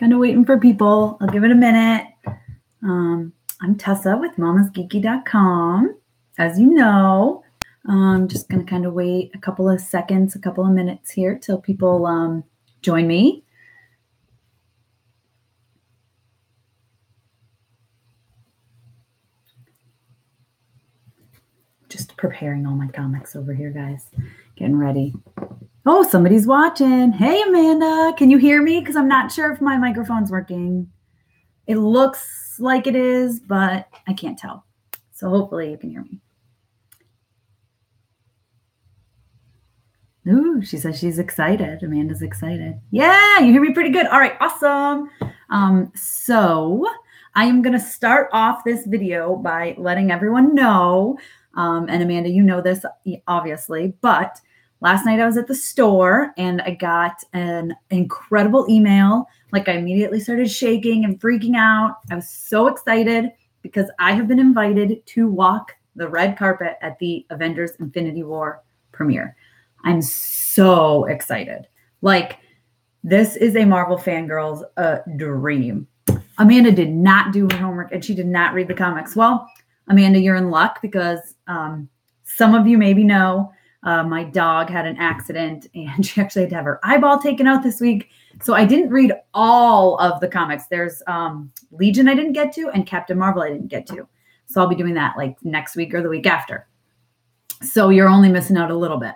Kind of waiting for people. I'll give it a minute. I'm Tessa with mamasgeeky.com. As you know, I'm just going to kind of wait a couple of seconds, a couple of minutes here till people join me. Just preparing all my comics over here, guys. Getting ready. Oh, somebody's watching. Hey, Amanda. Can you hear me? Because I'm not sure if my microphone's working. It looks like it is, but I can't tell. So hopefully you can hear me. Ooh, she says she's excited. Amanda's excited. Yeah, you hear me pretty good. All right, awesome. So I am going to start off this video by letting everyone know, and Amanda, you know this, obviously, but last night I was at the store and I got an incredible email. Like I immediately started shaking and freaking out. I was so excited because I have been invited to walk the red carpet at the Avengers Infinity War premiere. I'm so excited. Like, this is a Marvel fangirl's dream. Amanda did not do her homework and she did not read the comics. Well, Amanda, you're in luck because some of you maybe know my dog had an accident and she actually had to have her eyeball taken out this week. So I didn't read all of the comics. There's Legion I didn't get to and Captain Marvel I didn't get to. So I'll be doing that like next week or the week after. So you're only missing out a little bit.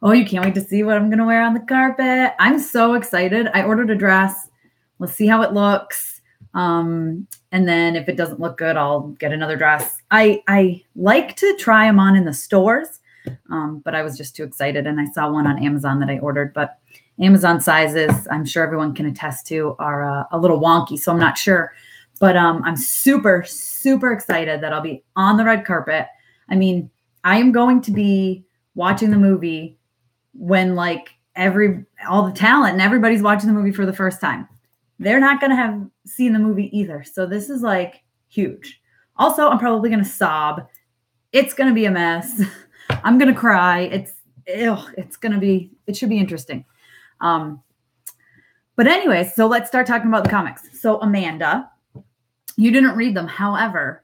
Oh, you can't wait to see what I'm going to wear on the carpet. I'm so excited. I ordered a dress. We'll see how it looks. And then if it doesn't look good, I'll get another dress. I like to try them on in the stores, but I was just too excited. And I saw one on Amazon that I ordered. But Amazon sizes, I'm sure everyone can attest to, are a little wonky. So I'm not sure. But I'm super, super excited that I'll be on the red carpet. I mean, I am going to be watching the movie when like all the talent and everybody's watching the movie for the first time. They're not going to have seen the movie either. So this is like huge. Also, I'm probably going to sob. It's going to be a mess. I'm going to cry. It should be interesting. But anyway, so let's start talking about the comics. So Amanda, you didn't read them. However,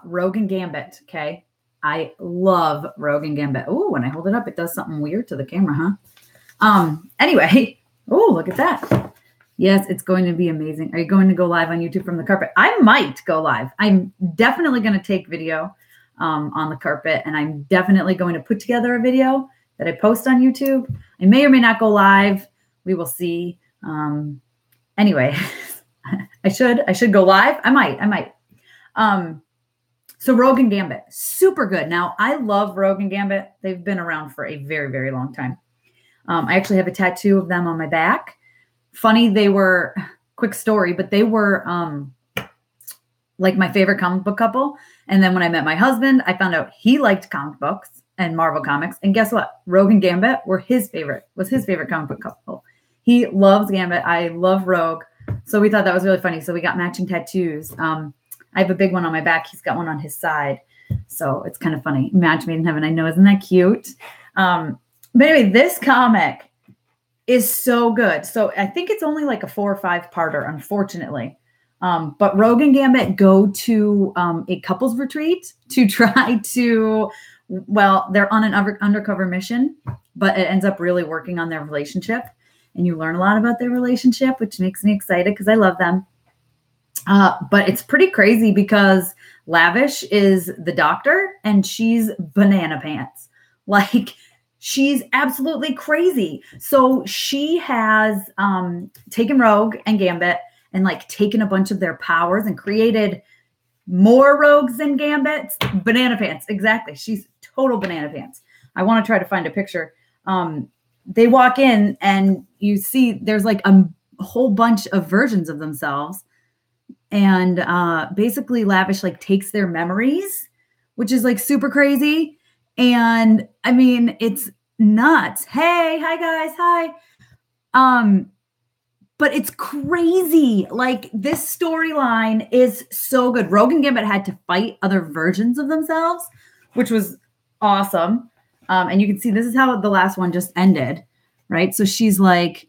Rogue and Gambit. Okay. I love Rogue and Gambit. Oh, when I hold it up, it does something weird to the camera, huh? Anyway, oh, look at that. Yes, it's going to be amazing. Are you going to go live on YouTube from the carpet? I might go live. I'm definitely going to take video on the carpet, and I'm definitely going to put together a video that I post on YouTube. I may or may not go live. We will see. Anyway, I should go live. I might. So Rogue and Gambit, super good. Now, I love Rogue and Gambit. They've been around for a very, very long time. I actually have a tattoo of them on my back. Funny, quick story, but they were like my favorite comic book couple. And then when I met my husband, I found out he liked comic books and Marvel comics. And guess what? Rogue and Gambit was his favorite comic book couple. He loves Gambit. I love Rogue. So we thought that was really funny. So we got matching tattoos. I have a big one on my back. He's got one on his side. So it's kind of funny. Match made in heaven. I know. Isn't that cute? But anyway, this comic is so good. So I think it's only like a 4 or 5 parter, unfortunately. But Rogue and Gambit go to a couples retreat to try to, they're on an undercover mission, but it ends up really working on their relationship. And you learn a lot about their relationship, which makes me excited because I love them. But it's pretty crazy because Lavish is the doctor and she's banana pants. Like, she's absolutely crazy. So she has taken Rogue and Gambit and like taken a bunch of their powers and created more Rogues and Gambits. Banana pants. Exactly. She's total banana pants. I want to try to find a picture. They walk in and you see there's like a whole bunch of versions of themselves. And basically Lavish like takes their memories, which is like super crazy. And I mean, it's nuts. Hey, hi guys. Hi. But it's crazy. Like, this storyline is so good. Rogue and Gambit had to fight other versions of themselves, which was awesome. And you can see this is how the last one just ended, right? So she's like,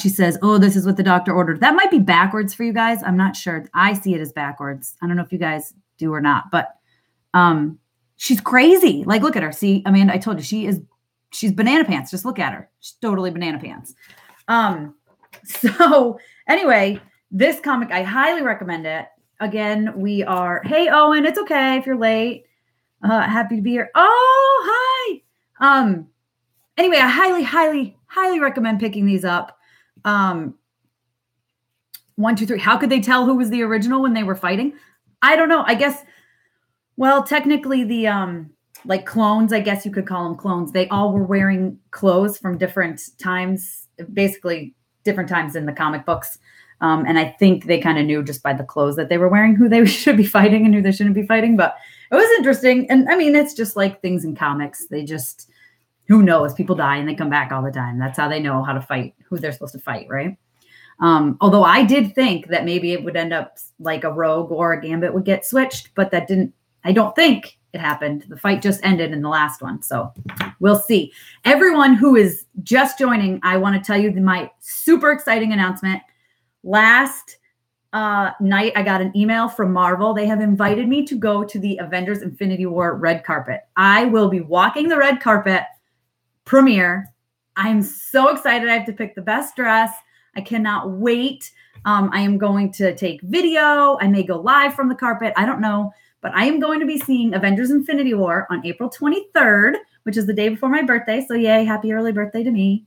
She says, oh, this is what the doctor ordered. That might be backwards for you guys. I'm not sure. I see it as backwards. I don't know if you guys do or not, but she's crazy. Like, look at her. See, Amanda, I told you she's banana pants. Just look at her. She's totally banana pants. So anyway, this comic, I highly recommend it. Again, hey, Owen, it's okay if you're late. Happy to be here. Oh, hi. Anyway, I highly recommend picking these up. 1, 2, 3. How could they tell who was the original when they were fighting? I don't know. I guess, well, technically the, like clones, I guess you could call them clones. They all were wearing clothes from different times, basically different times in the comic books. And I think they kind of knew just by the clothes that they were wearing who they should be fighting and who they shouldn't be fighting. But it was interesting. And I mean, it's just like things in comics. They just, who knows? People die and they come back all the time. That's how they know how to fight, who they're supposed to fight, right? Although I did think that maybe it would end up like a Rogue or a Gambit would get switched, but I don't think it happened. The fight just ended in the last one. So we'll see. Everyone who is just joining, I want to tell you my super exciting announcement. Last night, I got an email from Marvel. They have invited me to go to the Avengers Infinity War red carpet. I will be walking the red carpet premiere. I'm so excited. I have to pick the best dress. I cannot wait. I am going to take video. I may go live from the carpet. I don't know. But I am going to be seeing Avengers Infinity War on April 23rd, which is the day before my birthday. So yay, happy early birthday to me.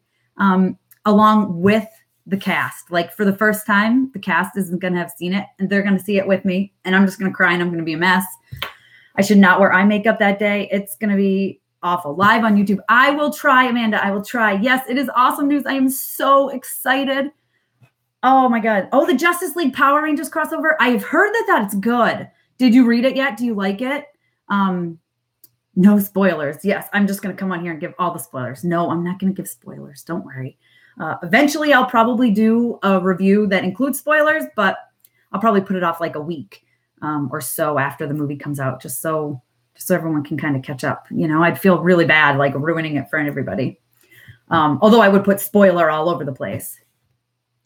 Along with the cast. Like for the first time, the cast isn't going to have seen it and they're going to see it with me. And I'm just going to cry and I'm going to be a mess. I should not wear eye makeup that day. It's going to be awful. Live on YouTube. I will try, Amanda. I will try. Yes, it is awesome news. I am so excited. Oh my God. Oh, the Justice League Power Rangers crossover. I've heard that it's good. Did you read it yet? Do you like it? No spoilers. Yes, I'm just going to come on here and give all the spoilers. No, I'm not going to give spoilers. Don't worry. Eventually, I'll probably do a review that includes spoilers, but I'll probably put it off like a week or so after the movie comes out, just so everyone can kind of catch up. You know, I'd feel really bad like ruining it for everybody. Although I would put spoiler all over the place.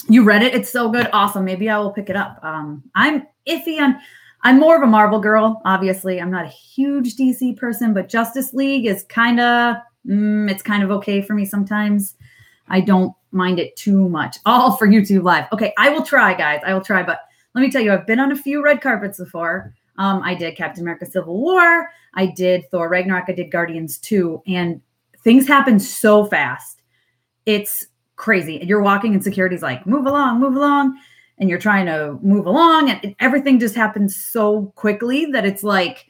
You read it? It's so good. Awesome. Maybe I will pick it up. I'm iffy on. I'm more of a Marvel girl, obviously. I'm not a huge DC person, but Justice League is kind of, it's kind of okay for me sometimes. I don't mind it too much. All for YouTube Live. Okay, I will try, guys. I will try. But let me tell you, I've been on a few red carpets before. I did Captain America Civil War. I did Thor Ragnarok. I did Guardians 2. And things happen so fast. It's crazy. You're walking and security's like, move along, move along. And you're trying to move along and everything just happens so quickly that it's like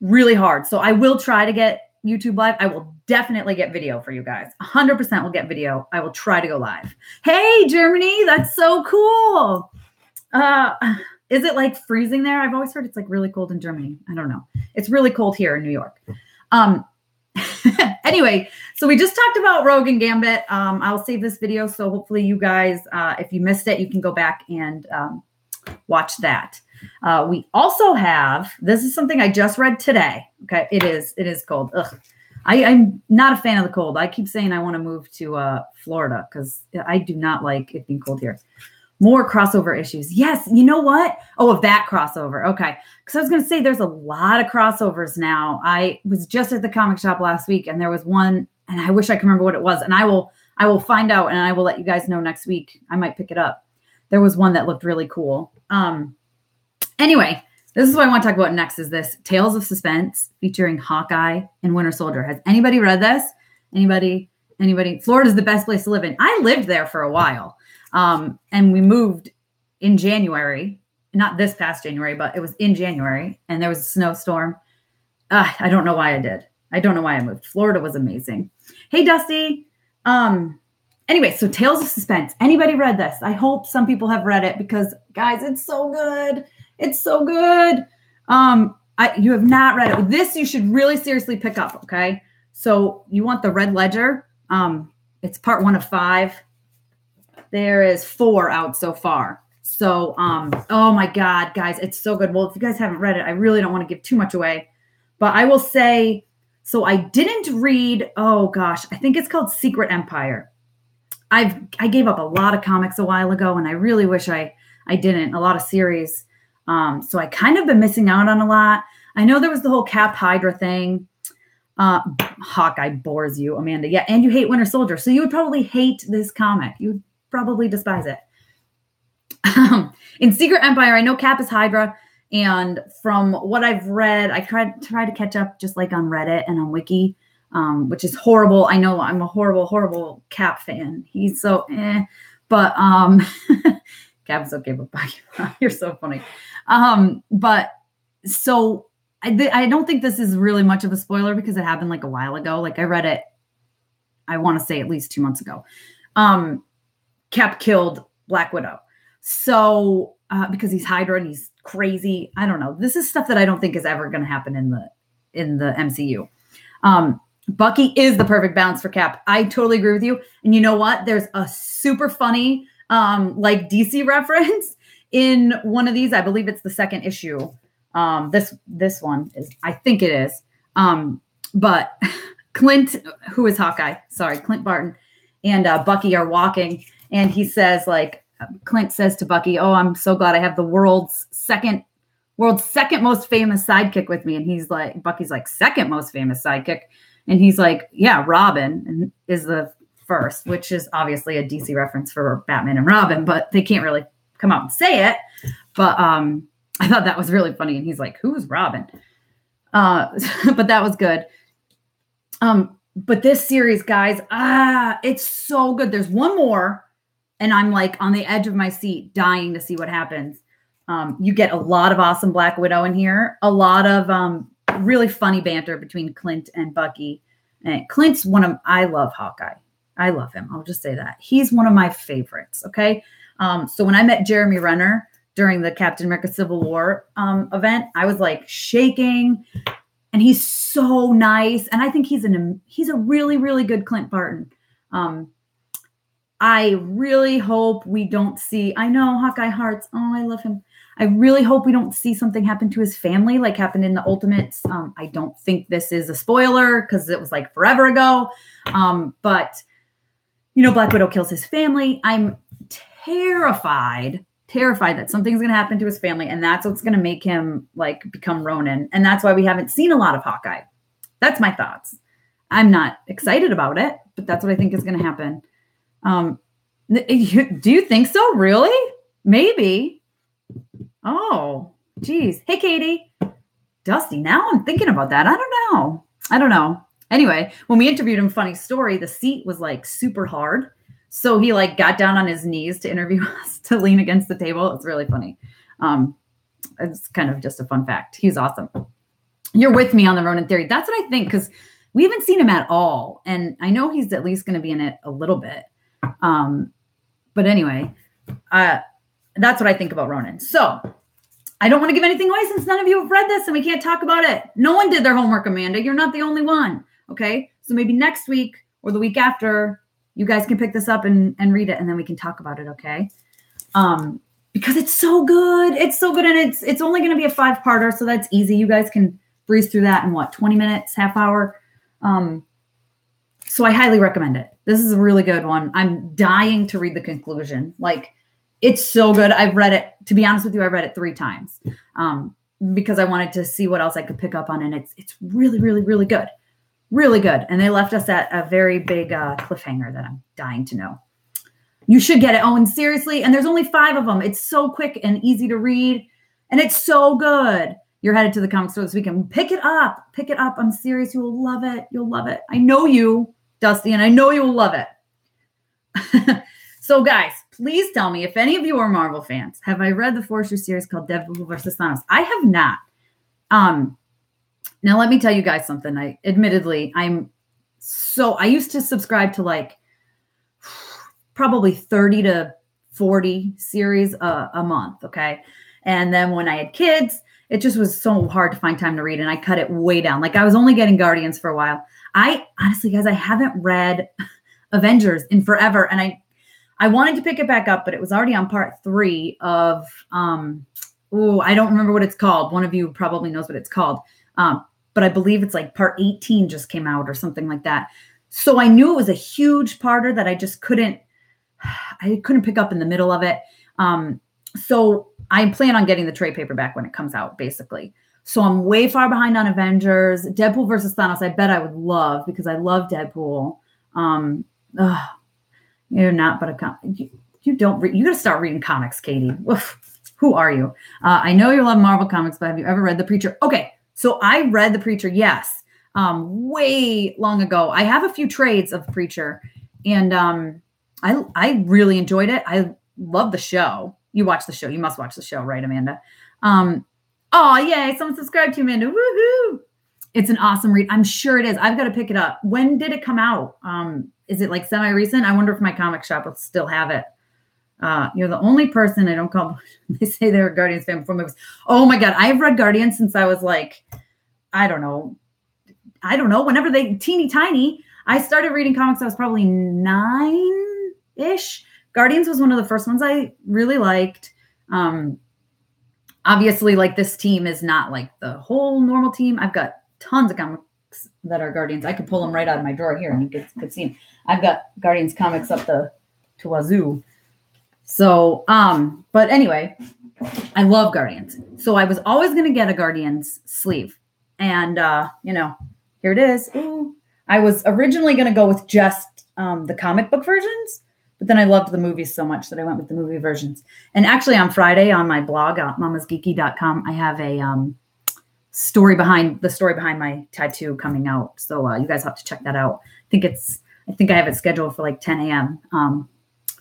really hard. So I will try to get YouTube Live. I will definitely get video for you guys. 100% will get video. I will try to go live. Hey, Germany, that's so cool. Is it like freezing there? I've always heard it's like really cold in Germany. I don't know. It's really cold here in New York. Anyway, so we just talked about Rogue and Gambit. I'll save this video. So hopefully you guys, if you missed it, you can go back and watch that. We also have, this is something I just read today. Okay. It is cold. Ugh. I'm not a fan of the cold. I keep saying I want to move to Florida because I do not like it being cold here. More crossover issues. Yes. You know what? Oh, of that crossover. Okay. Because I was going to say there's a lot of crossovers now. I was just at the comic shop last week and there was one and I wish I could remember what it was. And I will find out and I will let you guys know next week. I might pick it up. There was one that looked really cool. Anyway, this is what I want to talk about next is this Tales of Suspense featuring Hawkeye and Winter Soldier. Has anybody read this? Anybody? Florida's the best place to live in. I lived there for a while. And we moved in January, not this past January, but it was in January and there was a snowstorm. I don't know why I did. I don't know why I moved. Florida was amazing. Hey, Dusty. Anyway, so Tales of Suspense. Anybody read this? I hope some people have read it because guys, it's so good. It's so good. You have not read it. This you should really seriously pick up. Okay. So you want the Red Ledger. It's part 1 of 5. There is 4 out so far. So, oh my God, guys, it's so good. Well, if you guys haven't read it, I really don't want to give too much away, but I will say, so I didn't read, oh gosh, I think it's called Secret Empire. I gave up a lot of comics a while ago, and I really wish I didn't. A lot of series. So I kind of been missing out on a lot. I know there was the whole Cap Hydra thing. Hawkeye bores you, Amanda. Yeah, and you hate Winter Soldier. So you would probably hate this comic. You would probably despise it. In Secret Empire, I know Cap is Hydra. And from what I've read, I try to catch up just like on Reddit and on Wiki, which is horrible. I know I'm a horrible, horrible Cap fan. He's so but Cap is okay, but you're so funny. But so I don't think this is really much of a spoiler because it happened like a while ago. Like I read it, I want to say at least 2 months ago. Cap killed Black Widow. So because he's Hydra and he's crazy. I don't know. This is stuff that I don't think is ever going to happen in the MCU. Bucky is the perfect balance for Cap. I totally agree with you. And you know what? There's a super funny like DC reference in one of these. I believe it's the second issue. This one is, I think it is. But Clint, who is Hawkeye, Clint Barton and Bucky are walking, and he says like, Clint says to Bucky, "Oh, I'm so glad I have the world's second most famous sidekick with me." And he's like, Bucky's like, "Second most famous sidekick?" And he's like, "Yeah, Robin is the first," which is obviously a DC reference for Batman and Robin, but they can't really come out and say it. But I thought that was really funny. And he's like, "Who's Robin?" But that was good. But this series, guys, it's so good. There's one more. And I'm like on the edge of my seat, dying to see what happens. You get a lot of awesome Black Widow in here. A lot of really funny banter between Clint and Bucky. And Clint's I love Hawkeye. I love him. I'll just say that. He's one of my favorites. Okay. So when I met Jeremy Renner during the Captain America Civil War event, I was like shaking. And he's so nice. And I think he's a really, really good Clint Barton. I really hope we don't see, I know Hawkeye Hearts. Oh, I love him. I really hope we don't see something happen to his family like happened in the Ultimates. I don't think this is a spoiler because it was like forever ago. But, Black Widow kills his family. I'm terrified that something's going to happen to his family. And that's what's going to make him like become Ronin. And that's why we haven't seen a lot of Hawkeye. That's my thoughts. I'm not excited about it, but that's what I think is going to happen. Do you think so? Really? Maybe. Oh, geez. Hey, Katie. Dusty, now I'm thinking about that. I don't know. Anyway, when we interviewed him, funny story, the seat was like super hard. So he like got down on his knees to interview us, to lean against the table. It's really funny. It's kind of just a fun fact. He's awesome. You're with me on the Ronin theory. That's what I think, because we haven't seen him at all. And I know he's at least going to be in it a little bit. But anyway, that's what I think about Ronin. So I don't want to give anything away since none of you have read this and we can't talk about it. No one did their homework, Amanda. You're not the only one. Okay. So maybe next week or the week after, you guys can pick this up and read it, and then we can talk about it. Okay. Because it's so good. It's so good. And it's only going to be a 5-parter. So that's easy. You guys can breeze through that in 20 minutes, half hour. So I highly recommend it. This is a really good one. I'm dying to read the conclusion. Like, it's so good. I've read it, to be honest with you, I read it 3 times because I wanted to see what else I could pick up on. And it's really, really, really good. Really good. And they left us at a very big cliffhanger that I'm dying to know. You should get it, Owen, seriously. And there's only 5 of them. It's so quick and easy to read. And it's so good. You're headed to the comic store this weekend. Pick it up. Pick it up. I'm serious. You will love it. You'll love it. I know you, Dusty, and I know you will love it. So, guys, please tell me if any of you are Marvel fans. Have I read the 4-issue series called Deadpool vs. Thanos? I have not. Now, let me tell you guys something. I used to subscribe to like probably 30 to 40 series a month. Okay. And then when I had kids, it just was so hard to find time to read. And I cut it way down. Like, I was only getting Guardians for a while. Honestly, guys, I haven't read Avengers in forever. And I wanted to pick it back up, but it was already on part 3 of, I don't remember what it's called. One of you probably knows what it's called. But I believe it's like part 18 just came out or something like that. So I knew it was a huge parter that I just couldn't I couldn't pick up in the middle of it. So I plan on getting the trade paperback when it comes out, basically. So I'm way far behind on Avengers. Deadpool versus Thanos, I bet I would love, because I love Deadpool. You're not, but you don't read. You got to start reading comics, Katie. Oof. Who are you? I know you love Marvel comics, but have you ever read The Preacher? Okay, so I read The Preacher, yes, way long ago. I have a few trades of Preacher, and I really enjoyed it. I love the show. You watch the show. You must watch the show, right, Amanda? Oh, yay, someone subscribed to you, Amanda. Woohoo! It's an awesome read. I'm sure it is. I've got to pick it up. When did it come out? Is it like semi-recent? I wonder if my comic shop will still have it. You're the only person I don't call. They say they're a Guardians fan before movies. Oh my God. I've read Guardians since I was like, I don't know. Whenever they teeny tiny, I started reading comics. I was probably 9-ish. Guardians was one of the first ones I really liked. Obviously, like, this team is not like the whole normal team. I've got tons of comics that are Guardians. I could pull them right out of my drawer here and you could see them. I've got Guardians comics up to wazoo. So, but anyway, I love Guardians. So I was always going to get a Guardians sleeve. And, here it is. Ooh. I was originally going to go with just the comic book versions, but then I loved the movies so much that I went with the movie versions. And actually on Friday on my blog, mamasgeeky.com, I have a story behind my tattoo coming out. So you guys have to check that out. I think I have it scheduled for like 10 a.m.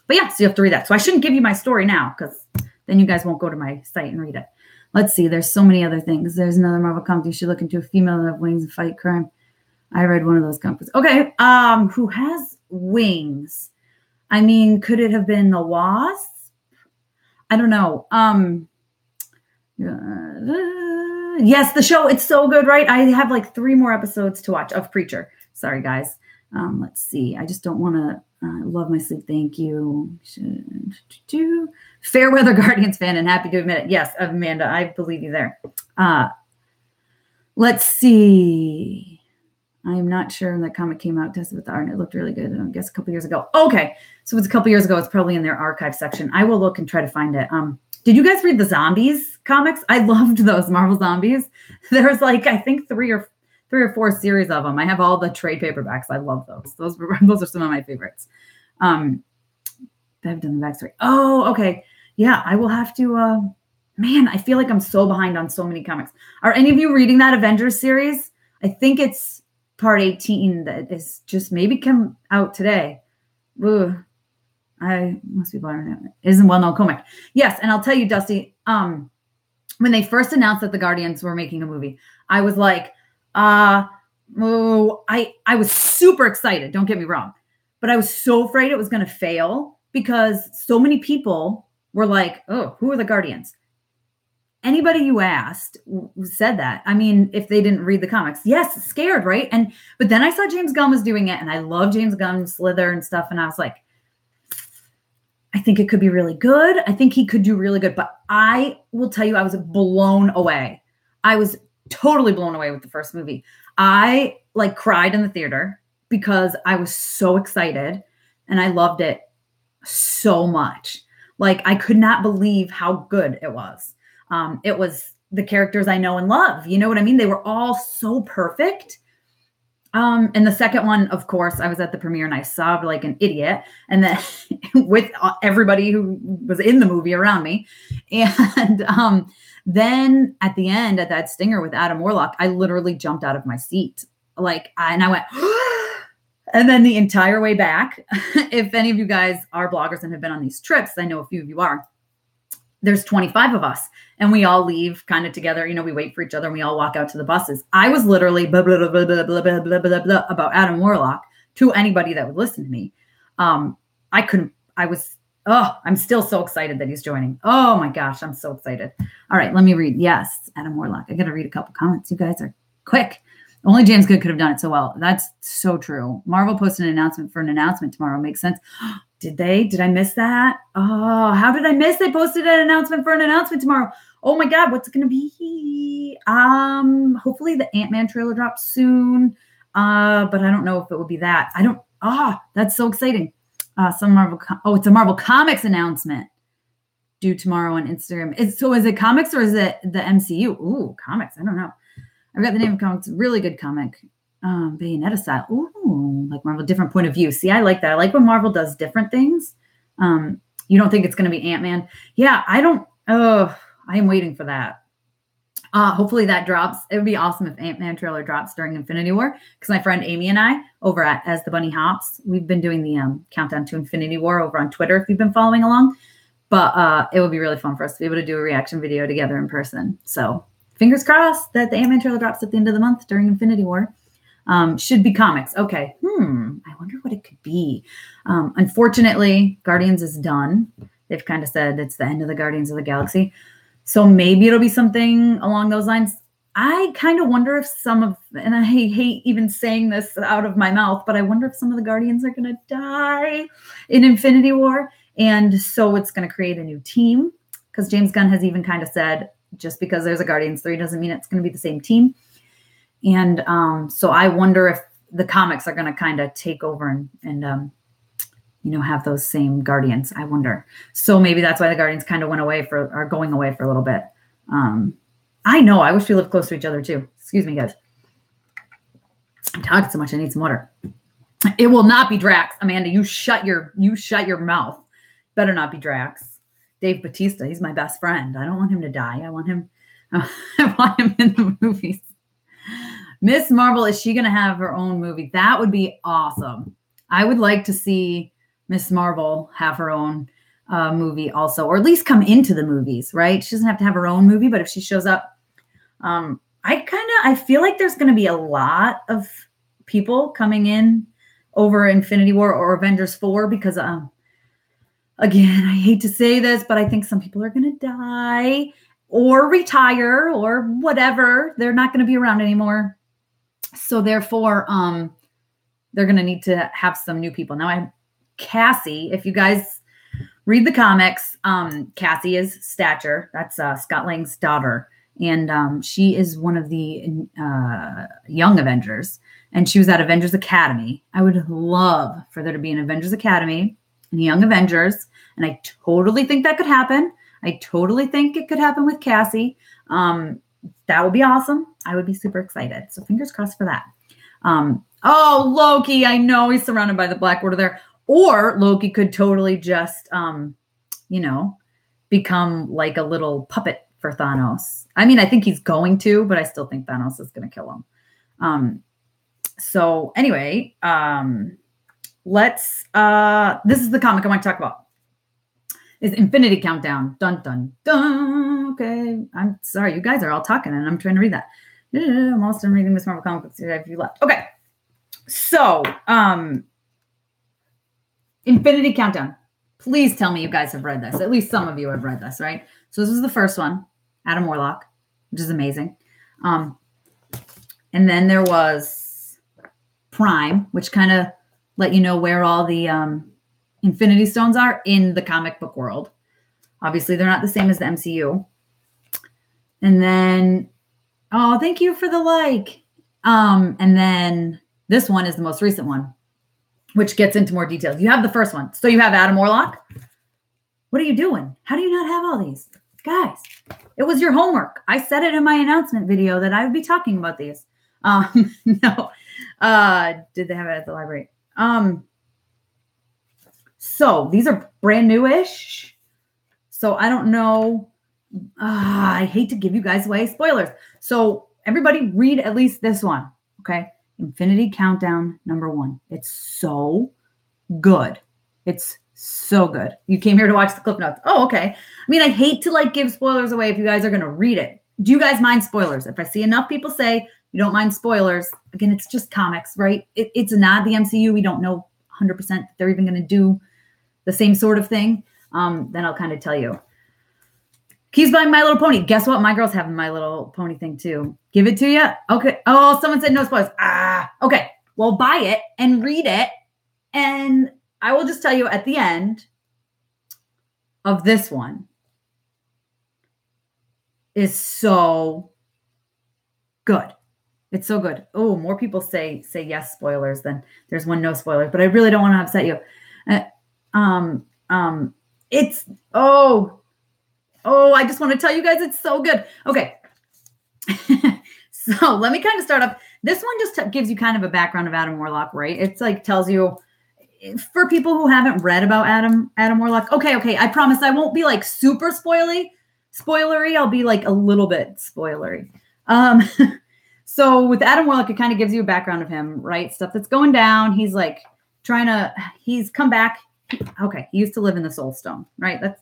But yeah, so you have to read that. So I shouldn't give you my story now, because then you guys won't go to my site and read it. Let's see. There's so many other things. There's another Marvel comic. You should look into a female that have wings and fight crime. I read one of those comics. Okay. Who has wings? I mean, could it have been the Wasp? I don't know. Yes, the show. It's so good, right? I have like 3 more episodes to watch of Preacher. Sorry, guys. Let's see. I just don't want to. Love my sleep. Thank you. Fair weather Guardians fan and happy to admit it. Yes, Amanda, I believe you there. Let's see. I'm not sure when that comic came out, tested with the art, and it looked really good. I guess a couple years ago. Okay. So it's a couple years ago. It's probably in their archive section. I will look and try to find it. Did you guys read the Zombies comics? I loved those Marvel Zombies. There's like, I think 3 or 4 series of them. I have all the trade paperbacks. I love those. Those are some of my favorites. I've done the backstory. Oh, okay. Yeah, I will have to. Man, I feel like I'm so behind on so many comics. Are any of you reading that Avengers series? I think it's part 18 that is just maybe come out today. Ooh, I must be blind. Isn't well-known comic. Yes, and I'll tell you, Dusty. When they first announced that the Guardians were making a movie, I was like, I was super excited. Don't get me wrong, but I was so afraid it was going to fail because so many people were like, "Oh, who are the Guardians?" Anybody you asked said that. I mean, if they didn't read the comics, yes, scared, right? But then I saw James Gunn was doing it, and I love James Gunn, Slither and stuff, and I was like, I think it could be really good. I think he could do really good, but I will tell you, I was blown away. I was totally blown away with the first movie. I like cried in the theater because I was so excited and I loved it so much. Like, I could not believe how good it was. It was the characters I know and love. You know what I mean? They were all so perfect. And the second one, of course, I was at the premiere and I sobbed like an idiot. And then with everybody who was in the movie around me. And then at the end, at that stinger with Adam Warlock, I literally jumped out of my seat. And I went, and then the entire way back, if any of you guys are bloggers and have been on these trips, I know a few of you are, there's 25 of us and we all leave kind of together. You know, we wait for each other and we all walk out to the buses. I was literally blah, blah, blah, blah, blah, blah, blah, blah, blah, blah, about Adam Warlock to anybody that would listen to me. I'm still so excited that he's joining. Oh my gosh, I'm so excited. All right, let me read. Yes, Adam Warlock. I got to read a couple comments. You guys are quick. Only James Good could have done it so well. That's so true. Marvel posted an announcement for an announcement tomorrow. Makes sense. Did they? Did I miss that? Oh, how did I miss? They posted an announcement for an announcement tomorrow. Oh my God, what's it going to be? Hopefully the Ant-Man trailer drops soon. But I don't know if it will be that. That's so exciting. Some Marvel. It's a Marvel Comics announcement due tomorrow on Instagram. Is it comics or is it the MCU? Ooh, comics. I don't know. I forgot the name of comics. Really good comic. Bayonetta style. Ooh, like Marvel, different point of view. See, I like that. I like when Marvel does different things. You don't think it's going to be Ant-Man? Yeah, I don't. Oh, I am waiting for that. Hopefully that drops. It would be awesome if Ant-Man trailer drops during Infinity War, because my friend Amy and I over at As the Bunny Hops, we've been doing the countdown to Infinity War over on Twitter if you've been following along. But it would be really fun for us to be able to do a reaction video together in person. So fingers crossed that the Ant-Man trailer drops at the end of the month during Infinity War. Should be comics. Okay. I wonder what it could be. Unfortunately, Guardians is done. They've kind of said it's the end of the Guardians of the Galaxy. So maybe it'll be something along those lines. I kind of wonder if and I hate even saying this out of my mouth, but I wonder if some of the Guardians are going to die in Infinity War. And so it's going to create a new team, because James Gunn has even kind of said, just because there's a Guardians 3 doesn't mean it's going to be the same team. And so I wonder if the comics are going to kind of take over and have those same Guardians. I wonder. So maybe that's why the Guardians kind of are going away for a little bit. I know. I wish we lived close to each other too. Excuse me, guys. I'm talking so much. I need some water. It will not be Drax. Amanda, you shut your mouth. Better not be Drax. Dave Bautista. He's my best friend. I don't want him to die. I want him in the movies. Miss Marvel, is she going to have her own movie? That would be awesome. I would like to see Miss Marvel have her own movie also, or at least come into the movies, right? She doesn't have to have her own movie, but if she shows up, I feel like there's going to be a lot of people coming in over Infinity War or Avengers 4 because, again, I hate to say this, but I think some people are going to die or retire or whatever. They're not going to be around anymore. So therefore, they're going to need to have some new people. Now, Cassie, if you guys read the comics, Cassie is Stature. That's Scott Lang's daughter. And she is one of the young Avengers. And she was at Avengers Academy. I would love for there to be an Avengers Academy and Young Avengers. And I totally think that could happen. I totally think it could happen with Cassie. That would be awesome. I would be super excited. So fingers crossed for that. Loki. I know he's surrounded by the Black Widow there. Or Loki could totally just, become like a little puppet for Thanos. I mean, I think he's going to, but I still think Thanos is going to kill him. So anyway, this is the comic I want to talk about. Is Infinity Countdown. Dun, dun, dun. Okay. I'm sorry. You guys are all talking and I'm trying to read that. I'm almost done reading Miss Marvel comic books. If you left. Okay. So, Infinity Countdown. Please tell me you guys have read this. At least some of you have read this, right? So this was the first one, Adam Warlock, which is amazing. And then there was Prime, which kind of let you know where all the Infinity Stones are in the comic book world. Obviously, they're not the same as the MCU. And then, thank you for the like. And then this one is the most recent one, which gets into more details. You have the first one. So you have Adam Warlock. What are you doing? How do you not have all these? Guys, it was your homework. I said it in my announcement video that I would be talking about these. No. Did they have it at the library? So these are brand new-ish. So I don't know. I hate to give you guys away spoilers. So everybody read at least this one. Okay. Infinity Countdown #1. It's so good. It's so good. You came here to watch the clip notes. Oh, okay. I mean, I hate to give spoilers away if you guys are going to read it. Do you guys mind spoilers? If I see enough people say you don't mind spoilers, again, it's just comics, right? It's not the MCU. We don't know 100% that they're even going to do the same sort of thing. Then I'll kind of tell you. Keys buying My Little Pony. Guess what? My girl's having My Little Pony thing too. Give it to you? Okay. Oh, someone said no spoilers. Okay. Well, buy it and read it. And I will just tell you at the end of this one is so good. It's so good. More people say yes spoilers than there's one no spoiler, but I really don't want to upset you. It's I just want to tell you guys it's so good. Okay. So let me kind of start off. This one just gives you kind of a background of Adam Warlock, right? It's like tells you for people who haven't read about Adam Warlock. Okay. I promise I won't be like super spoilery. I'll be like a little bit spoilery. So with Adam Warlock, it kind of gives you a background of him, right? Stuff that's going down. He's like he's come back. Okay. He used to live in the Soul Stone, right? That's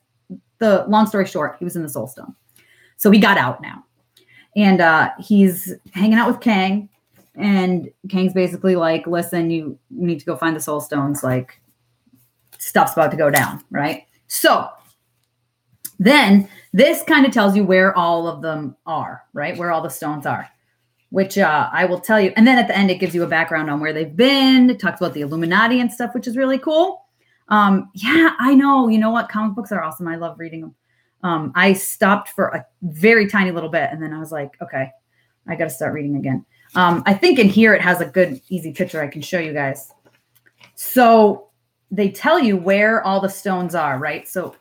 the long story short. He was in the Soul Stone. So he got out now. And he's hanging out with Kang. And Kang's basically like, listen, you need to go find the Soul Stones. Like, stuff's about to go down, right? So then this kind of tells you where all of them are, right? Where all the stones are, which I will tell you. And then at the end, it gives you a background on where they've been. It talks about the Illuminati and stuff, which is really cool. Yeah, I know. You know what? Comic books are awesome. I love reading them. I stopped for a very tiny little bit, and then I was like, okay, I got to start reading again. I think in here it has a good, easy picture I can show you guys. So they tell you where all the stones are, right? So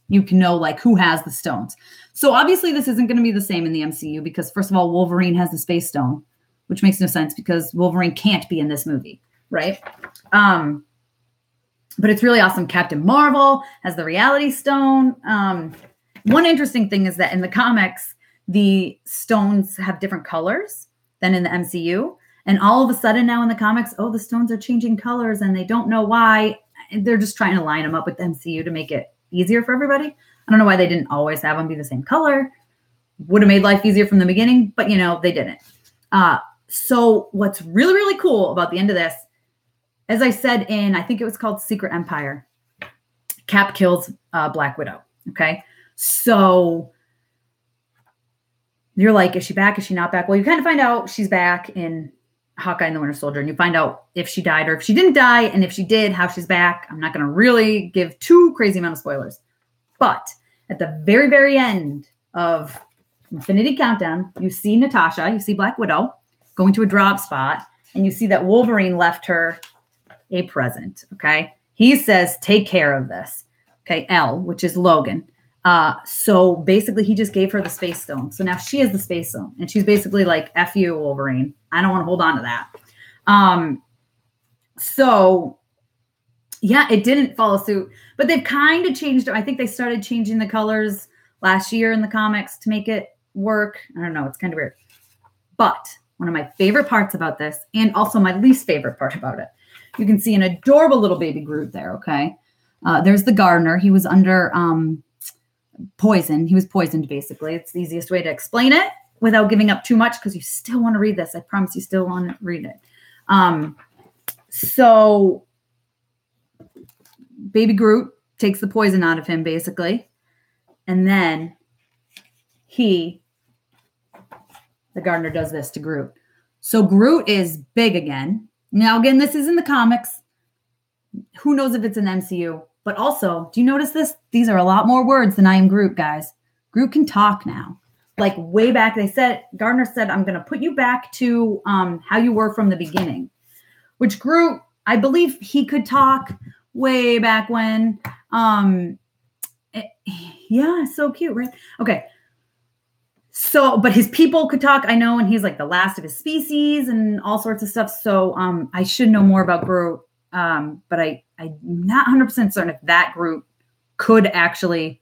you can know like who has the stones. So obviously this isn't going to be the same in the MCU because first of all, Wolverine has the Space Stone, which makes no sense because Wolverine can't be in this movie, right? But it's really awesome. Captain Marvel has the Reality Stone. One interesting thing is that in the comics, the stones have different colors than in the MCU. And all of a sudden now in the comics, the stones are changing colors and they don't know why. They're just trying to line them up with the MCU to make it easier for everybody. I don't know why they didn't always have them be the same color. Would have made life easier from the beginning, but they didn't. So what's really, really cool about the end of this, as I said I think it was called Secret Empire, Cap kills Black Widow. Okay. So you're like, is she back? Is she not back? Well, you kind of find out she's back in Hawkeye and the Winter Soldier, and you find out if she died or if she didn't die, and if she did, how she's back. I'm not going to really give too crazy amount of spoilers, but at the very, very end of Infinity Countdown, you see Natasha, you see Black Widow going to a drop spot, and you see that Wolverine left her a present. Okay. He says, take care of this. Okay. L, which is Logan. So basically he just gave her the Space Stone. So now she has the Space Stone and she's basically like, F you, Wolverine. I don't want to hold on to that. So yeah, it didn't follow suit, but they've kind of changed. I think they started changing the colors last year in the comics to make it work. I don't know. It's kind of weird, but one of my favorite parts about this, and also my least favorite part about it, you can see an adorable little baby Groot there. Okay. There's the gardener. He was under, poison. He was poisoned, basically. It's the easiest way to explain it without giving up too much because you still want to read this. I promise you still want to read it. So baby Groot takes the poison out of him, basically. And then the gardener does this to Groot. So Groot is big again. Now, again, this is in the comics. Who knows if it's an MCU? But also, do you notice this? These are a lot more words than I am Groot, guys. Groot can talk now. Like way back, Gardner said, I'm going to put you back to how you were from the beginning. Which Groot, I believe he could talk way back when. Yeah, so cute, right? Okay. So, but his people could talk, I know, and he's like the last of his species and all sorts of stuff. So I should know more about Groot. But I'm not 100% certain if that Groot could actually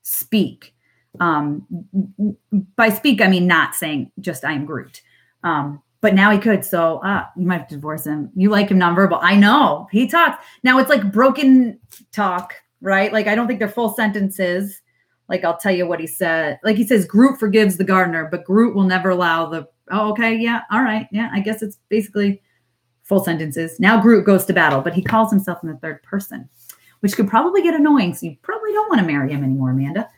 speak. By speak, I mean not saying just I am Groot. But now he could. So you might have to divorce him. You like him nonverbal. I know. He talks. Now it's like broken talk, right? Like I don't think they're full sentences. Like I'll tell you what he said. Like he says, Groot forgives the gardener, but Groot will never allow okay, yeah, all right. Yeah, I guess it's basically full sentences. Now Groot goes to battle, but he calls himself in the third person, which could probably get annoying. So you probably don't want to marry him anymore, Amanda.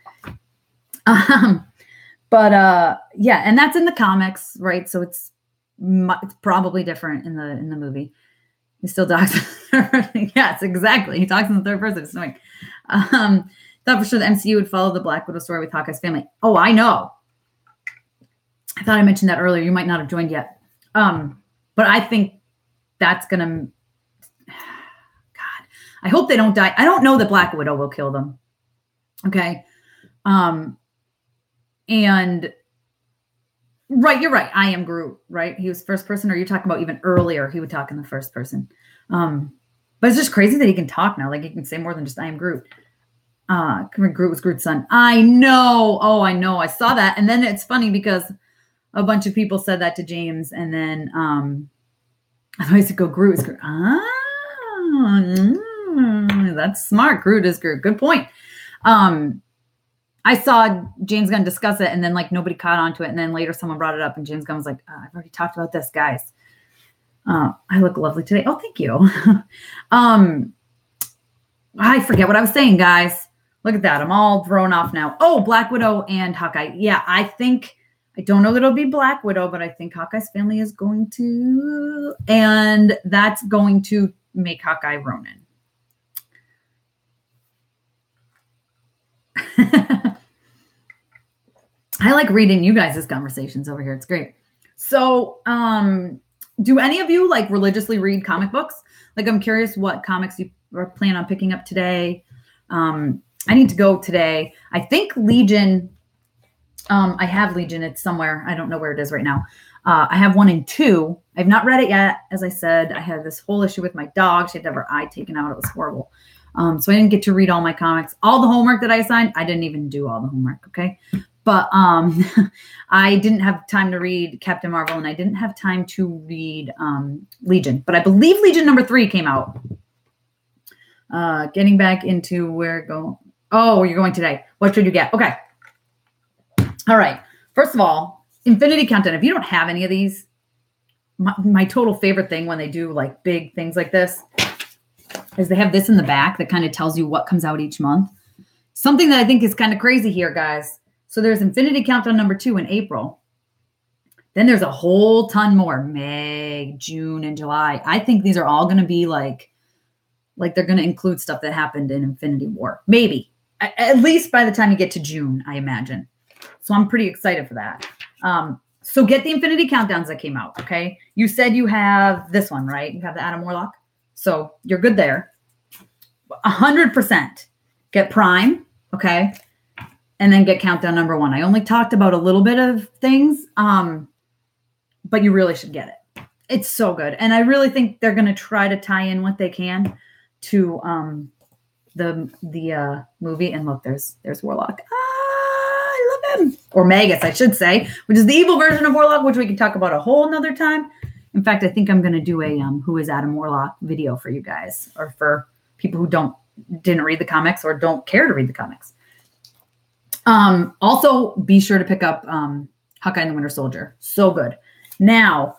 Yeah, and that's in the comics, right? So it's probably different in the movie. He still talks. Yes, exactly. He talks in the third person. It's annoying. Thought for sure the MCU would follow the Black Widow story with Hawkeye's family. Oh, I know. I thought I mentioned that earlier. You might not have joined yet. But I think that's going to, God, I hope they don't die. I don't know that Black Widow will kill them. Okay. And right, you're right. I am Groot, right? He was first person, or you're talking about even earlier, he would talk in the first person. But it's just crazy that he can talk now. Like he can say more than just I am Groot. Groot was Groot's son. I know. Oh, I know. I saw that. And then it's funny because a bunch of people said that to James. And then I used to go, Groot is Groot. That's smart. Groot is Groot. Good point. I saw James Gunn discuss it, and then like nobody caught on to it. And then later someone brought it up, and James Gunn was like, I've already talked about this, guys. I look lovely today. Oh, thank you. I forget what I was saying, guys. Look at that. I'm all thrown off now. Oh, Black Widow and Hawkeye. Yeah, I don't know that it'll be Black Widow, but I think Hawkeye's family is going to, and that's going to make Hawkeye Ronin. I like reading you guys' conversations over here. It's great. So, do any of you like religiously read comic books? Like, I'm curious what comics you plan on picking up today. I need to go today. I think Legion, I have Legion. It's somewhere. I don't know where it is right now. I have 1 and 2. I've not read it yet. As I said, I had this whole issue with my dog. She had to have her eye taken out. It was horrible. So I didn't get to read all my comics. All the homework that I assigned, I didn't even do all the homework, okay? But I didn't have time to read Captain Marvel, and I didn't have time to read Legion. But I believe Legion number 3 came out. Getting back into where go. Oh, you're going today. What should you get? Okay. All right. First of all, Infinity Countdown. If you don't have any of these, my total favorite thing when they do like big things like this is they have this in the back that kind of tells you what comes out each month. Something that I think is kind of crazy here, guys. So there's Infinity Countdown number 2 in April. Then there's a whole ton more. May, June, and July. I think these are all going to be like they're going to include stuff that happened in Infinity War. Maybe. At least by the time you get to June, I imagine. So I'm pretty excited for that. So get the Infinity Countdowns that came out, okay? You said you have this one, right? You have the Adam Warlock. So you're good there. 100%. Get Prime, okay? And then get Countdown number 1. I only talked about a little bit of things, but you really should get it. It's so good. And I really think they're going to try to tie in what they can to the movie. And look, there's Warlock. I love him. Or Magus, I should say, which is the evil version of Warlock, which we can talk about a whole nother time. In fact, I think I'm going to do a Who is Adam Warlock video for you guys, or for people who didn't read the comics or don't care to read the comics. Also, be sure to pick up Hawkeye and the Winter Soldier. So good. Now,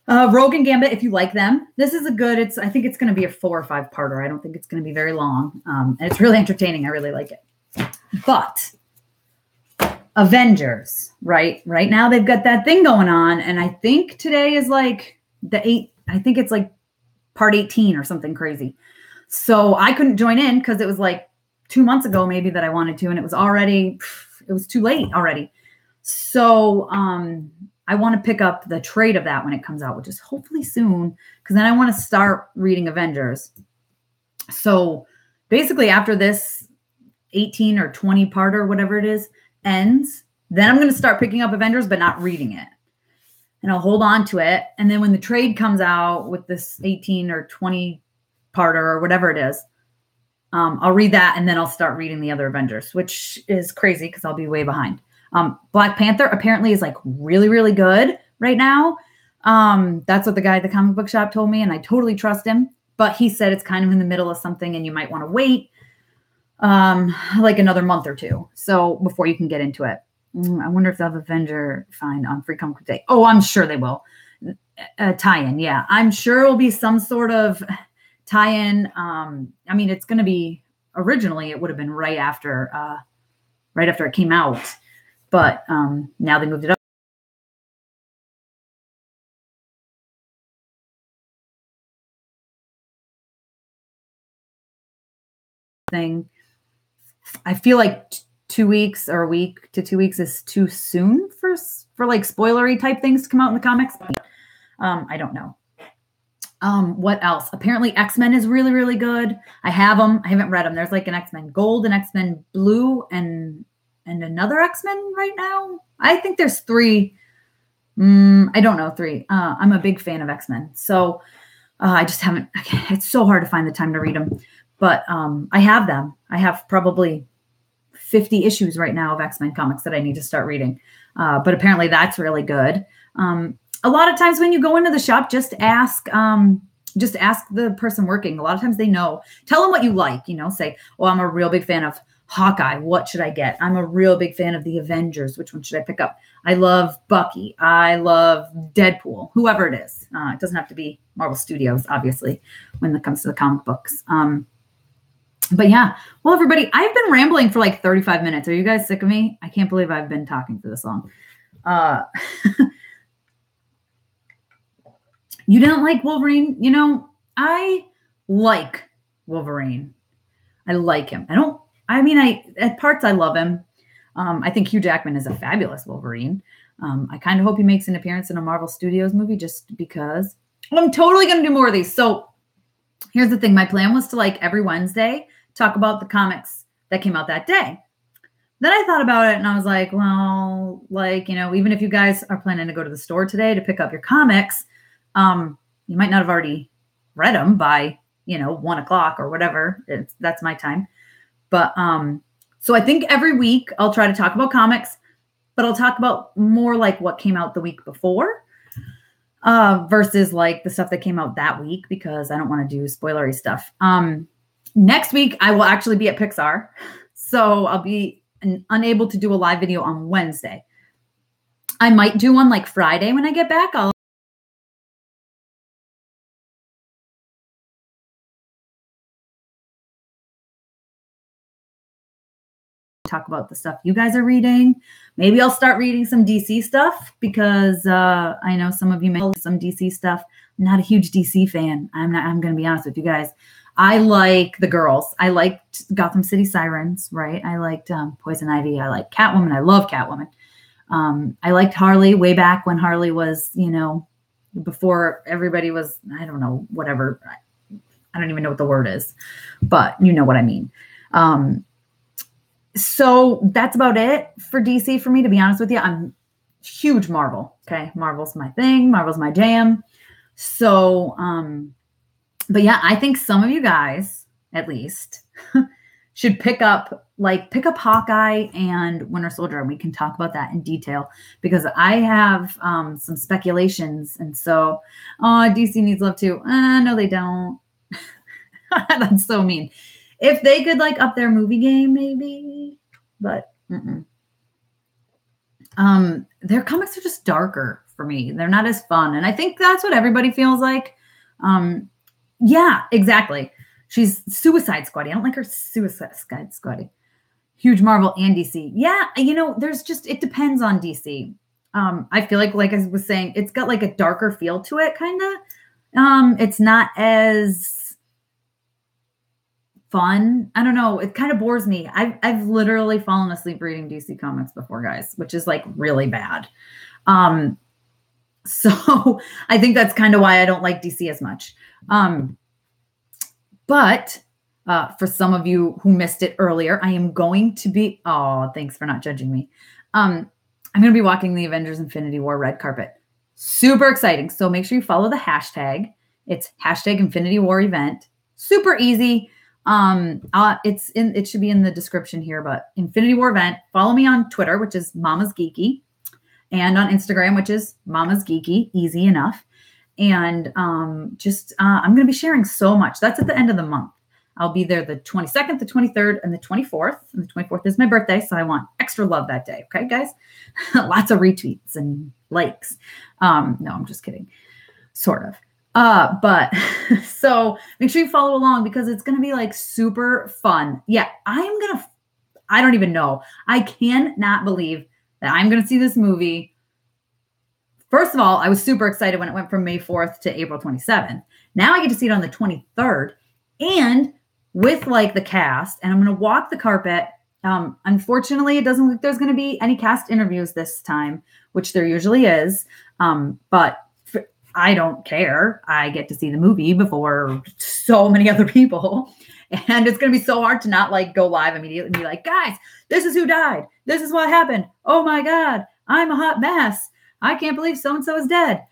Rogue and Gambit, if you like them, this is a good, I think it's going to be a 4 or 5 parter. I don't think it's going to be very long. And it's really entertaining. I really like it. But Avengers, right? Right now they've got that thing going on. And I think today is like I think it's like part 18 or something crazy. So I couldn't join in because it was like 2 months ago maybe that I wanted to. And it was too late already. So, I want to pick up the trade of that when it comes out, which is hopefully soon, because then I want to start reading Avengers. So basically after this 18 or 20 part or whatever it is ends, then I'm going to start picking up Avengers, but not reading it. And I'll hold on to it. And then when the trade comes out with this 18 or 20 parter or whatever it is, I'll read that, and then I'll start reading the other Avengers, which is crazy because I'll be way behind. Black Panther apparently is like really, really good right now. That's what the guy at the comic book shop told me, and I totally trust him. But he said it's kind of in the middle of something, and you might want to wait like another month or 2 so before you can get into it. I wonder if they'll have Avenger find on Free Comic Book Day. Oh, I'm sure they will. Tie-in, yeah. I'm sure it'll be some sort of tie-in. I mean, it's going to be, originally it would have been right after it came out. But now they moved it up. Thing. I feel like 2 weeks or a week to 2 weeks is too soon for like spoilery type things to come out in the comics. I don't know. What else? Apparently X-Men is really, really good. I have them. I haven't read them. There's like an X-Men Gold, an X-Men Blue, and another X-Men right now. I think there's 3. I don't know, 3. I'm a big fan of X-Men. So I just haven't, it's so hard to find the time to read them. But I have them. I have probably 50 issues right now of X-Men comics that I need to start reading. But apparently that's really good. A lot of times when you go into the shop, just ask the person working. A lot of times they know. Tell them what you like, say, well, I'm a real big fan of Hawkeye. What should I get? I'm a real big fan of the Avengers. Which one should I pick up? I love Bucky. I love Deadpool, whoever it is. It doesn't have to be Marvel Studios, obviously, when it comes to the comic books. But yeah, well, everybody, I've been rambling for like 35 minutes. Are you guys sick of me? I can't believe I've been talking for this long. You didn't like Wolverine? I like Wolverine. I like him. At parts I love him. I think Hugh Jackman is a fabulous Wolverine. I kind of hope he makes an appearance in a Marvel Studios movie just because. I'm totally going to do more of these. So here's the thing. My plan was to every Wednesday talk about the comics that came out that day. Then I thought about it and I was like, well, even if you guys are planning to go to the store today to pick up your comics, you might not have already read them by, 1 o'clock or whatever. That's my time. But, so I think every week I'll try to talk about comics, but I'll talk about more what came out the week before, versus the stuff that came out that week, because I don't want to do spoilery stuff. Next week I will actually be at Pixar. So I'll be unable to do a live video on Wednesday. I might do one Friday when I get back. I'll talk about the stuff you guys are reading. Maybe I'll start reading some DC stuff because I know some of you may like some DC stuff. I'm not a huge DC fan. I'm going to be honest with you guys. I like the girls. I liked Gotham City Sirens, right? I liked Poison Ivy. I like Catwoman. I love Catwoman. I liked Harley way back when Harley was, before everybody was, I don't know, whatever. I don't even know what the word is, but you know what I mean. So that's about it for DC for me, to be honest with you. I'm huge Marvel. Okay. Marvel's my thing. Marvel's my jam. So, but yeah, I think some of you guys, at least, should pick up Hawkeye and Winter Soldier, and we can talk about that in detail, because I have some speculations. And so, DC needs love too. No, they don't. That's so mean. If they could up their movie game, maybe, but their comics are just darker for me. They're not as fun. And I think that's what everybody feels like. Yeah, exactly. She's Suicide Squad. I don't like her Suicide Squad. Huge Marvel and DC. Yeah, there's just, it depends on DC. I feel like I was saying, it's got a darker feel to it, kind of. It's not as fun. I don't know. It kind of bores me. I've literally fallen asleep reading DC comics before, guys, which is really bad. So I think that's kind of why I don't like DC as much. But for some of you who missed it earlier, I am going to be, thanks for not judging me. I'm going to be walking the Avengers Infinity War red carpet. Super exciting. So make sure you follow the hashtag. It's hashtag Infinity War event. Super easy. It should be in the description here, but Infinity War event. Follow me on Twitter, which is Mama's Geeky, and on Instagram, which is Mama's Geeky. Easy enough. And I'm going to be sharing so much. That's at the end of the month. I'll be there the 22nd, the 23rd, and the 24th. And the 24th is my birthday, so I want extra love that day. Okay, guys? Lots of retweets and likes. No, I'm just kidding. Sort of. But so make sure you follow along, because it's going to be super fun. Yeah, I don't even know. I cannot believe that I'm going to see this movie. First of all, I was super excited when it went from May 4th to April 27th. Now I get to see it on the 23rd and with the cast, and I'm going to walk the carpet. Unfortunately, it doesn't look like there's going to be any cast interviews this time, which there usually is. But I don't care. I get to see the movie before so many other people. And it's going to be so hard to not like go live immediately and be like, guys, this is who died. This is what happened. Oh my God, I'm a hot mess. I can't believe so-and-so is dead.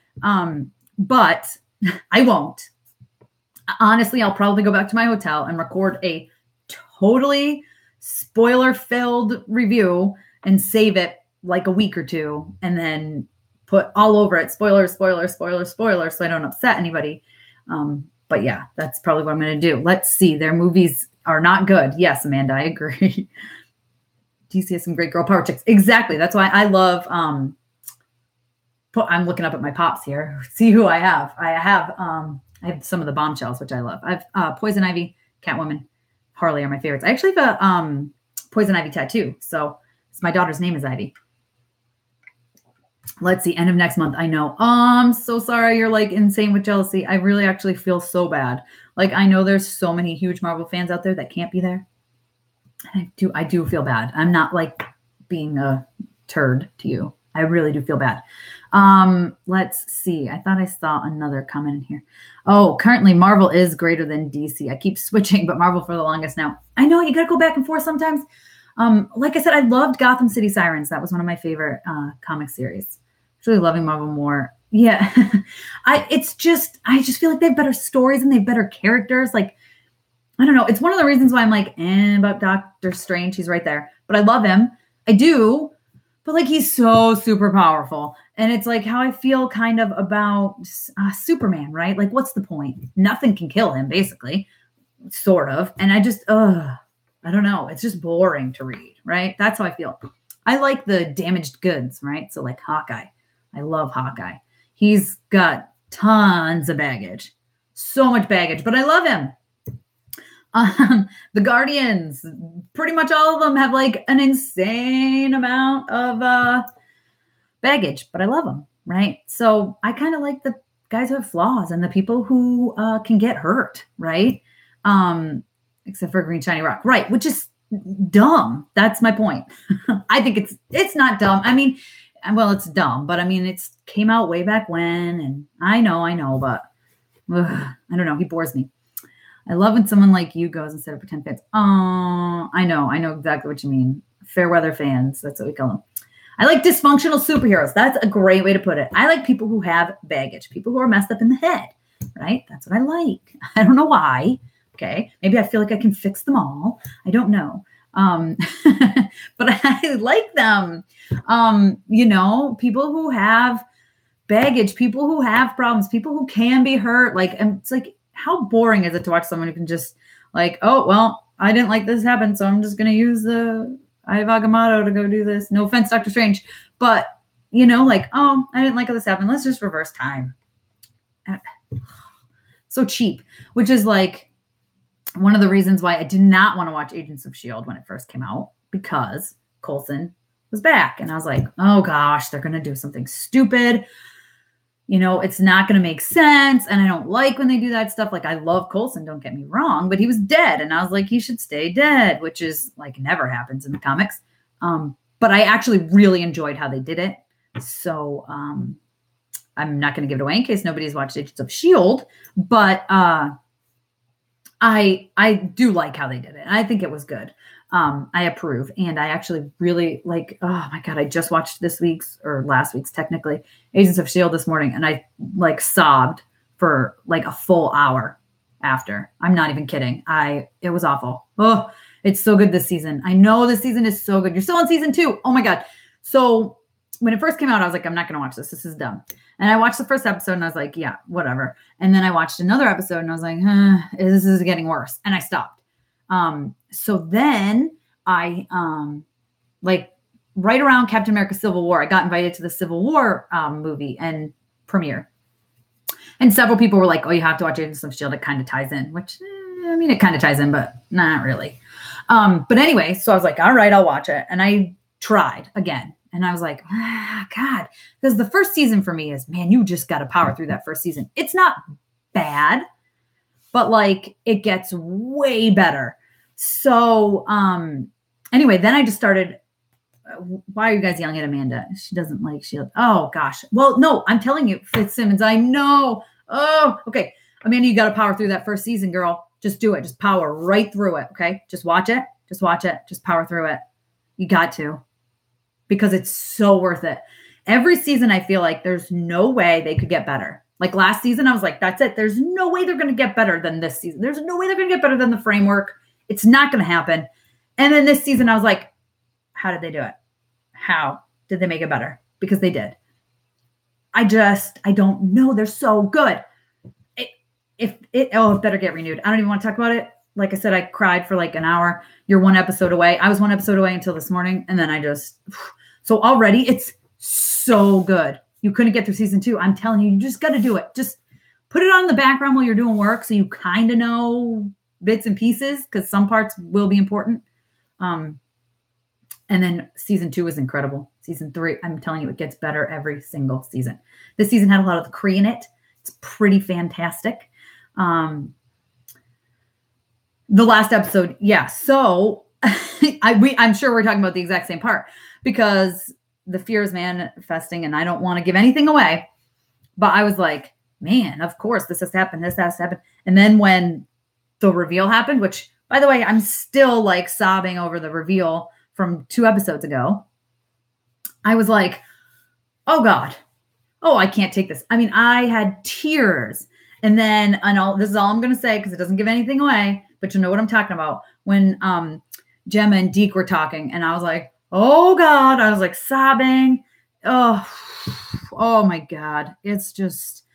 But I won't. Honestly, I'll probably go back to my hotel and record a totally spoiler-filled review and save it like a week or two and then put all over it, spoiler, spoiler, spoiler, spoiler, so I don't upset anybody. But yeah, that's probably what I'm going to do. Let's see. Their movies are not good. Yes, Amanda, I agree. DC has some great girl power chicks. Exactly. That's why I love, I'm looking up at my pops here. See who I have. I have some of the bombshells, which I love. I have Poison Ivy, Catwoman, Harley are my favorites. I actually have a Poison Ivy tattoo. So my daughter's name is Ivy. Let's see. End of next month. I know. I'm so sorry. You're like insane with jealousy. I really actually feel so bad. Like, I know there's so many huge Marvel fans out there that can't be there. I do feel bad. I'm not like being a turd to you. I really do feel bad. Let's see. I thought I saw another comment in here. Oh, currently Marvel is greater than DC. I keep switching, but Marvel for the longest now. I know you got to go back and forth sometimes. Like I said, I loved Gotham City Sirens. That was one of my favorite comic series. Really loving Marvel more. Yeah. I just feel like they have better stories and they have better characters. Like, I don't know. It's one of the reasons why I'm like, about Doctor Strange. He's right there. But I love him. I do. But like, he's so super powerful. And it's like how I feel kind of about Superman, right? Like, what's the point? Nothing can kill him, basically. Sort of. And I just, I don't know. It's just boring to read, right? That's how I feel. I like the damaged goods, right? So like Hawkeye. I love Hawkeye. He's got tons of baggage. So much baggage, but I love him. The Guardians, pretty much all of them have like an insane amount of baggage, but I love them, right? So I kind of like the guys who have flaws and the people who can get hurt, right? Except for Green Shiny Rock, right? Which is dumb. That's my point. I think it's not dumb. I mean, well, it's dumb, but I mean, it's came out way back when, and I know, but I don't know. He bores me. I love when someone like you goes instead of pretend fans. Oh, I know exactly what you mean. Fair weather fans. That's what we call them. I like dysfunctional superheroes. That's a great way to put it. I like people who have baggage, people who are messed up in the head, right? That's what I like. I don't know why. Okay. Maybe I feel like I can fix them all. I don't know. But I like them. People who have baggage, people who have problems, people who can be hurt. Like, and it's like, how boring is it to watch someone who can just like, oh, well, I didn't like this happen, so I'm just going to use the Eye of Agamotto to go do this. No offense, Dr. Strange. But, like, oh, I didn't like how this happened. Let's just reverse time. So cheap, which is like, one of the reasons why I did not want to watch Agents of S.H.I.E.L.D. when it first came out, because Coulson was back. And I was like, oh gosh, they're going to do something stupid. It's not going to make sense. And I don't like when they do that stuff. Like, I love Coulson, don't get me wrong, but he was dead. And I was like, he should stay dead, which is like never happens in the comics. But I actually really enjoyed how they did it. So I'm not going to give it away in case nobody's watched Agents of S.H.I.E.L.D., but I do like how they did it. I think it was good. I approve. And I actually really like, oh my God, I just watched last week's technically Agents of S.H.I.E.L.D. this morning. And I like sobbed for like a full hour after. I'm not even kidding. It was awful. Oh, it's so good this season. I know this season is so good. You're still on season 2. Oh my God. So when it first came out, I was like, I'm not going to watch this. This is dumb. And I watched the first episode and I was like, yeah, whatever. And then I watched another episode and I was like, this is getting worse. And I stopped. So then I, like right around Captain America Civil War, I got invited to the Civil War movie and premiere. And several people were like, oh, you have to watch Agents of S.H.I.E.L.D. It kind of ties in, which, it kind of ties in, but not really. But anyway, so I was like, all right, I'll watch it. And I tried again. And I was like, God, because the first season for me is, man, you just got to power through that first season. It's not bad, but like it gets way better. So anyway, then I just started Why are you guys yelling at Amanda? She doesn't like S.H.I.E.L.D. Oh, gosh. Well, no, I'm telling you, Fitzsimmons, I know. Oh, okay. Amanda, you got to power through that first season, girl. Just do it. Just power right through it, okay? Just watch it. Just watch it. Just power through it. You got to. Because it's so worth it. Every season, I feel like there's no way they could get better. Like last season, I was like, that's it. There's no way they're going to get better than this season. There's no way they're going to get better than the framework. It's not going to happen. And then this season, I was like, how did they do it? How did they make it better? Because they did. I don't know. They're so good. It better get renewed. I don't even want to talk about it. Like I said, I cried for like an hour. You're one episode away. I was one episode away until this morning. And then so already it's so good. You couldn't get through season 2. I'm telling you, you just got to do it. Just put it on in the background while you're doing work. So you kind of know bits and pieces because some parts will be important. And then season 2 is incredible. Season 3, I'm telling you, it gets better every single season. This season had a lot of the Kree in it. It's pretty fantastic. The last episode, yeah. So I'm sure we're talking about the exact same part because the fear is manifesting, and I don't want to give anything away. But I was like, man, of course this has happened. This has happened. And then when the reveal happened, which, by the way, I'm still like sobbing over the reveal from 2 episodes ago. I was like, oh God, oh, I can't take this. I mean, I had tears. And then this is all I'm going to say because it doesn't give anything away, but you know what I'm talking about. When Gemma and Deke were talking, and I was like, oh God, I was like sobbing. Oh my God. It's just,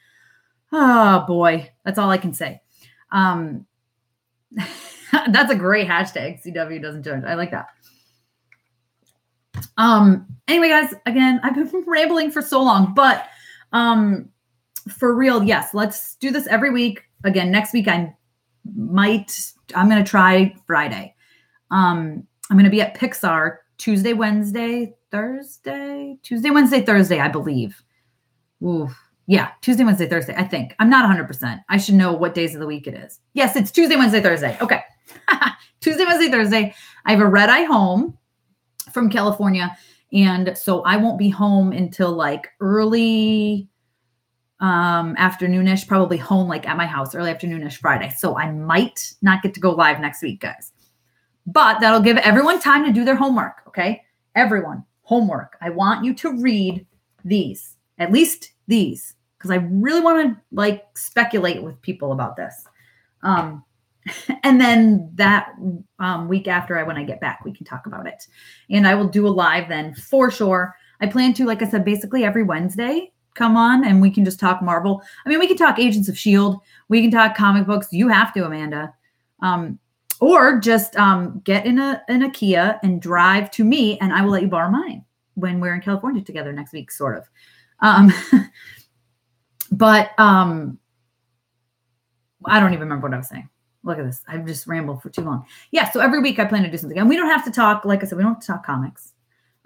oh boy, that's all I can say. That's a great hashtag. CW doesn't judge. I like that. Anyway, guys, again, I've been rambling for so long, but for real, yes, let's do this every week. Again, next week I'm going to try Friday. I'm going to be at Pixar Tuesday, Wednesday, Thursday, I believe. Ooh, yeah, Tuesday, Wednesday, Thursday, I think. I'm not 100%. I should know what days of the week it is. Yes, it's Tuesday, Wednesday, Thursday. Okay. Tuesday, Wednesday, Thursday. I have a red eye home from California. And so I won't be home until like early afternoonish, probably home like at my house, early afternoonish Friday. So I might not get to go live next week, guys. But that'll give everyone time to do their homework, okay? Everyone, homework. I want you to read these, at least these, because I really want to like speculate with people about this. And then that week after when I get back, we can talk about it. And I will do a live then for sure. I plan to, like I said, basically every Wednesday, come on and we can just talk Marvel. I mean, we can talk Agents of S.H.I.E.L.D. We can talk comic books. You have to, Amanda. Or just get in a Kia and drive to me, and I will let you borrow mine when we're in California together next week, sort of. But I don't even remember what I was saying. Look at this. I've just rambled for too long. Yeah, so every week I plan to do something. And we don't have to talk, like I said, we don't have to talk comics.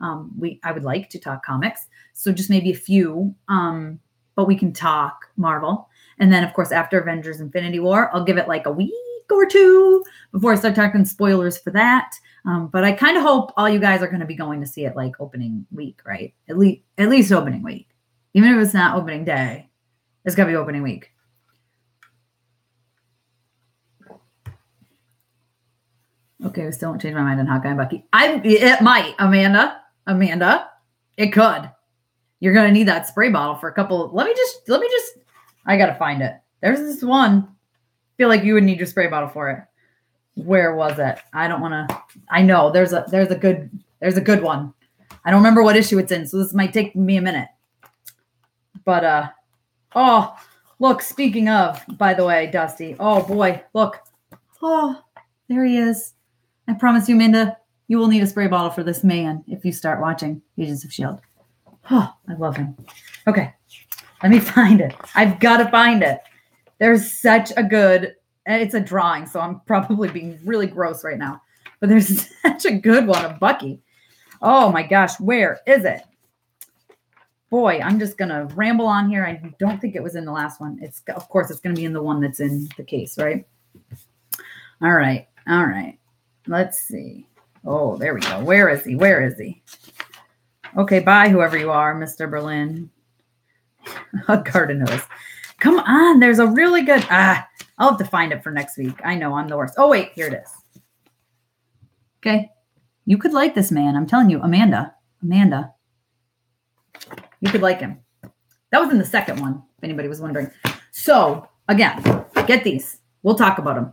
I would like to talk comics. So just maybe a few, but we can talk Marvel. And then, of course, after Avengers Infinity War, I'll give it like a week or 2 before I start talking spoilers for that. But I kind of hope all you guys are going to be going to see it like opening week, right? At least opening week. Even if it's not opening day, it's going to be opening week. Okay, we still won't change my mind on Hawkeye and Bucky. It might, Amanda. It could. You're going to need that spray bottle for a couple. Let me just, I got to find it. There's this one. I feel like you would need your spray bottle for it. Where was it? I don't want to, I know there's a good one. I don't remember what issue it's in. So this might take me a minute, but, oh, look, speaking of, by the way, Dusty, oh boy, look, oh, there he is. I promise you, Amanda, you will need a spray bottle for this man if you start watching Agents of S.H.I.E.L.D. Oh, I love him. Okay, let me find it. I've got to find it. There's such a good, and it's a drawing, so I'm probably being really gross right now, but there's such a good one of Bucky. Oh my gosh, where is it? Boy, I'm just going to ramble on here. I don't think it was in the last one. Of course, it's going to be in the one that's in the case, right? All right. Let's see. Oh, there we go. Where is he? Okay, bye, whoever you are, Mr. Berlin. Garden hose. Come on, there's a really good... I'll have to find it for next week. I know, I'm the worst. Oh, wait, here it is. Okay. You could like this man. I'm telling you, Amanda. You could like him. That was in the second one, if anybody was wondering. So, again, get these. We'll talk about them.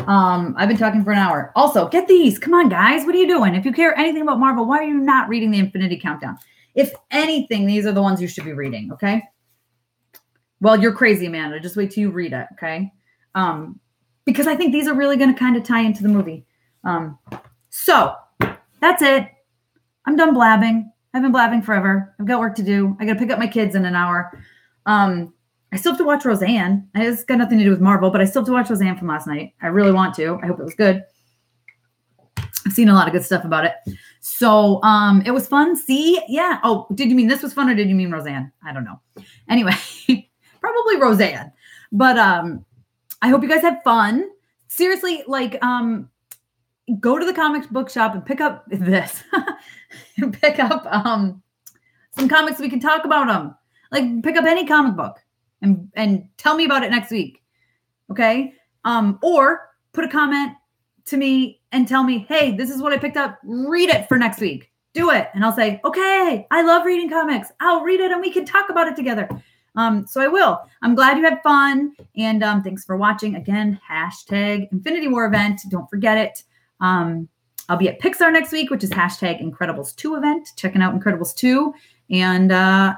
I've been talking for an hour. Also, get these. Come on, guys. What are you doing? If you care anything about Marvel, why are you not reading the Infinity Countdown? If anything, these are the ones you should be reading, okay? Well, you're crazy, Amanda. Just wait till you read it, okay? Because I think these are really going to kind of tie into the movie. So, that's it. I'm done blabbing. I've been blabbing forever. I've got work to do. I got to pick up my kids in an hour. I still have to watch Roseanne. It's got nothing to do with Marvel, but I still have to watch Roseanne from last night. I really want to. I hope it was good. I've seen a lot of good stuff about it. So it was fun. See? Yeah. Oh, did you mean this was fun or did you mean Roseanne? I don't know. Anyway, probably Roseanne. But I hope you guys had fun. Seriously, like go to the comic book shop and pick up this. And pick up some comics so we can talk about them. Like pick up any comic book. And tell me about it next week. Okay? Or put a comment to me and tell me, hey, this is what I picked up. Read it for next week. Do it. And I'll say, okay, I love reading comics. I'll read it and we can talk about it together. So I will. I'm glad you had fun. And thanks for watching. Again, hashtag Infinity War event. Don't forget it. I'll be at Pixar next week, which is hashtag Incredibles 2 event. Checking out Incredibles 2. And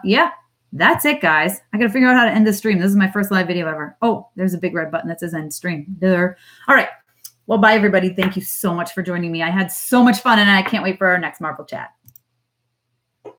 yeah. That's it, guys. I got to figure out how to end this stream. This is my first live video ever. Oh, there's a big red button that says end stream. There. All right. Well, bye, everybody. Thank you so much for joining me. I had so much fun, and I can't wait for our next Marvel chat.